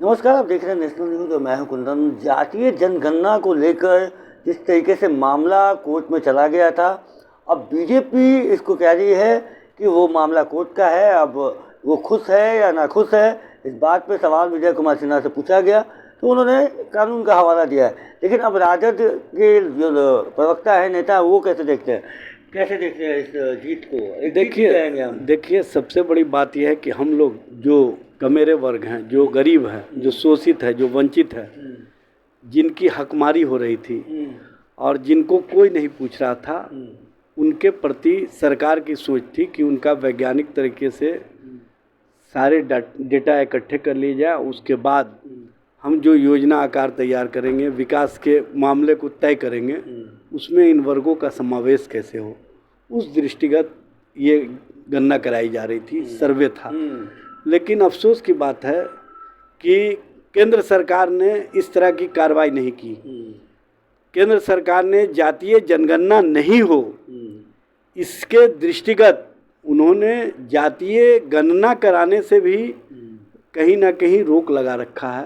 नमस्कार, आप देख रहे हैं नेशनल न्यूज़ और मैं हूं कुंदन। जातीय जनगणना को लेकर जिस तरीके से मामला कोर्ट में चला गया था, अब बीजेपी इसको कह रही है कि वो मामला कोर्ट का है। अब वो खुश है या नाखुश है, इस बात पे सवाल विजय कुमार सिन्हा से पूछा गया तो उन्होंने कानून का हवाला दिया है। लेकिन अब राजद के जो प्रवक्ता है, नेता, वो कैसे देखते हैं इस जीत को? देखिए सबसे बड़ी बात यह है कि हम लोग जो कमेरे वर्ग हैं, जो गरीब हैं, जो शोषित है, जो वंचित है, जिनकी हकमारी हो रही थी और जिनको कोई नहीं पूछ रहा था, उनके प्रति सरकार की सोच थी कि उनका वैज्ञानिक तरीके से सारे डेटा इकट्ठे कर लिए जाए। उसके बाद हम जो योजना आकार तैयार करेंगे, विकास के मामले को तय करेंगे, उसमें इन वर्गों का समावेश कैसे हो, उस दृष्टिगत ये गणना कराई जा रही थी, सर्वे था। लेकिन अफसोस की बात है कि केंद्र सरकार ने इस तरह की कार्रवाई नहीं की। केंद्र सरकार ने जातीय जनगणना नहीं हो, इसके दृष्टिगत उन्होंने जातीय गणना कराने से भी कहीं ना कहीं रोक लगा रखा है,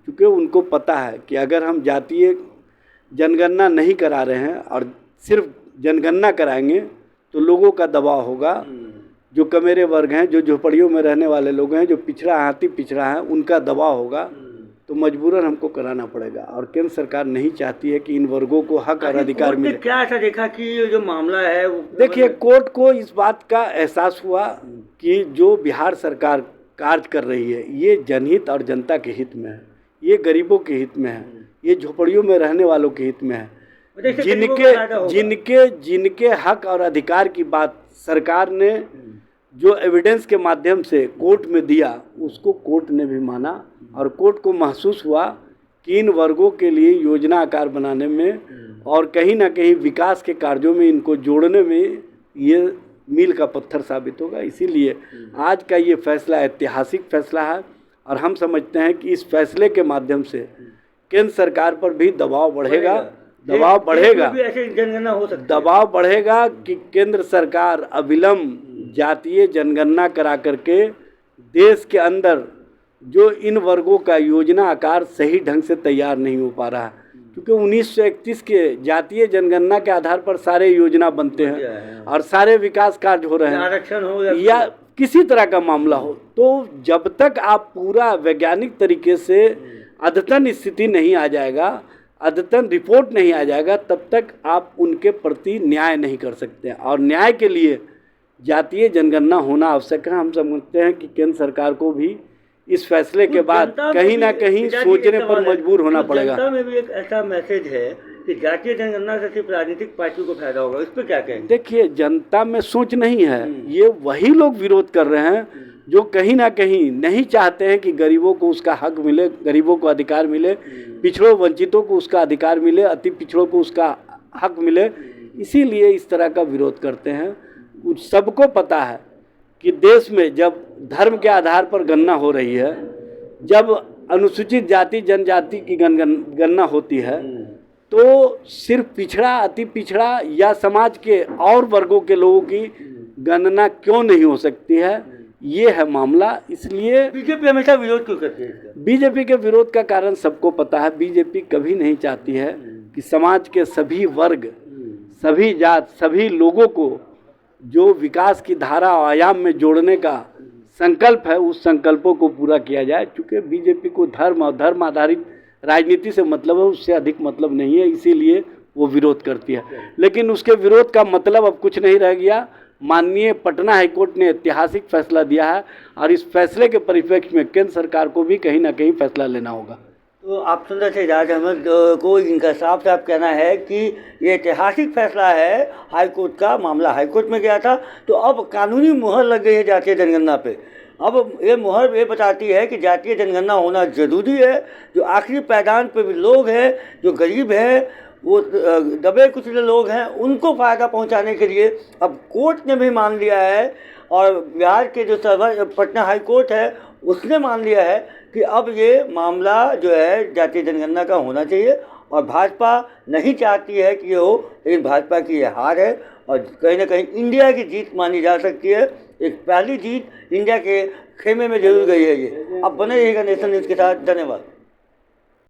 क्योंकि उनको पता है कि अगर हम जातीय जनगणना नहीं करा रहे हैं और सिर्फ जनगणना कराएंगे तो लोगों का दबाव होगा। जो कमेरे वर्ग हैं, जो झोपड़ियों में रहने वाले लोग हैं, जो पिछड़ा हाथी पिछड़ा है, उनका दबाव होगा, तो मजबूरन हमको कराना पड़ेगा। और केंद्र सरकार नहीं चाहती है कि इन वर्गों को हक और अधिकार मिले। क्या ऐसा देखा कि ये जो मामला है देखिए, कोर्ट को इस बात का एहसास हुआ कि जो बिहार सरकार कार्य कर रही है, ये जनहित और जनता के हित में है, ये गरीबों के हित में है, ये झोपड़ियों में रहने वालों के हित में है। जिनके हक और अधिकार की बात सरकार ने जो एविडेंस के माध्यम से कोर्ट में दिया, उसको कोर्ट ने भी माना और कोर्ट को महसूस हुआ कि इन वर्गों के लिए योजना आकार बनाने में और कहीं ना कहीं विकास के कार्यों में इनको जोड़ने में ये मील का पत्थर साबित होगा। इसीलिए आज का ये फैसला ऐतिहासिक फैसला है और हम समझते हैं कि इस फैसले के माध्यम से केंद्र सरकार पर भी दबाव बढ़ेगा कि केंद्र सरकार अविलंब जातीय जनगणना करा करके देश के अंदर जो इन वर्गों का योजना आकार सही ढंग से तैयार नहीं हो पा रहा है, क्योंकि 1931 के जातीय जनगणना के आधार पर सारे योजना बनते हैं और सारे विकास कार्य हो रहे हैं, आरक्षण हो या किसी तरह का मामला हो। तो जब तक आप पूरा वैज्ञानिक तरीके से अद्यतन स्थिति नहीं आ जाएगा, अद्यतन रिपोर्ट नहीं आ जाएगा, तब तक आप उनके प्रति न्याय नहीं कर सकते। और न्याय के लिए जातीय जनगणना होना आवश्यक है। हम समझते हैं कि केंद्र सरकार को भी इस फैसले के बाद कहीं ना कहीं सोचने पर मजबूर होना पड़ेगा। जनता में भी एक ऐसा मैसेज है कि जातीय जनगणना से सिर्फ राजनीतिक पार्टियों को फायदा होगा, इस पर क्या कहेंगे? देखिए, जनता में सोच नहीं है, ये वही लोग विरोध कर रहे हैं जो कहीं ना कहीं नहीं चाहते हैं कि गरीबों को उसका हक मिले, गरीबों को अधिकार मिले, पिछड़ों वंचितों को उसका अधिकार मिले, अति पिछड़ों को उसका हक मिले। इसीलिए इस तरह का विरोध करते हैं। सबको पता है कि देश में जब धर्म के आधार पर गणना हो रही है, जब अनुसूचित जाति जनजाति की गणना होती है, तो सिर्फ पिछड़ा, अति पिछड़ा या समाज के और वर्गों के लोगों की गणना क्यों नहीं हो सकती है, ये है मामला। इसलिए बीजेपी हमेशा विरोध क्यों करती है? बीजेपी के विरोध का कारण सबको पता है। बीजेपी कभी नहीं चाहती है कि समाज के सभी वर्ग, सभी जात, सभी लोगों को जो विकास की धारा आयाम में जोड़ने का संकल्प है, उस संकल्पों को पूरा किया जाए। क्योंकि बीजेपी को धर्म और धर्म आधारित राजनीति से मतलब है, उससे अधिक मतलब नहीं है, इसीलिए वो विरोध करती है। लेकिन उसके विरोध का मतलब अब कुछ नहीं रह गया। माननीय पटना हाईकोर्ट ने ऐतिहासिक फैसला दिया है और इस फैसले के परिप्रेक्ष्य में केंद्र सरकार को भी कहीं ना कहीं फैसला लेना होगा। तो आप सुन रहे थे इजाज अहमद को, इनका साफ साफ कहना है कि ये ऐतिहासिक फैसला है। हाईकोर्ट का मामला हाईकोर्ट में गया था, तो अब कानूनी मुहर लग गई है जातीय जनगणना पे। अब ये मुहर ये बताती है कि जातीय जनगणना होना ज़रूरी है। जो आखिरी पायदान पे भी लोग हैं, जो गरीब हैं, वो दबे कुचले लोग हैं, उनको फ़ायदा पहुंचाने के लिए अब कोर्ट ने भी मान लिया है और बिहार के जो पटना हाई कोर्ट है उसने मान लिया है कि अब ये मामला जो है जातीय जनगणना का होना चाहिए। और भाजपा नहीं चाहती है कि ये हो, लेकिन भाजपा की ये हार है और कहीं ना कहीं इंडिया की जीत मानी जा सकती है। एक पहली जीत इंडिया के खेमे में जरूर गई है ये। अब बने रहिएगा नेशन न्यूज़ के साथ। धन्यवाद।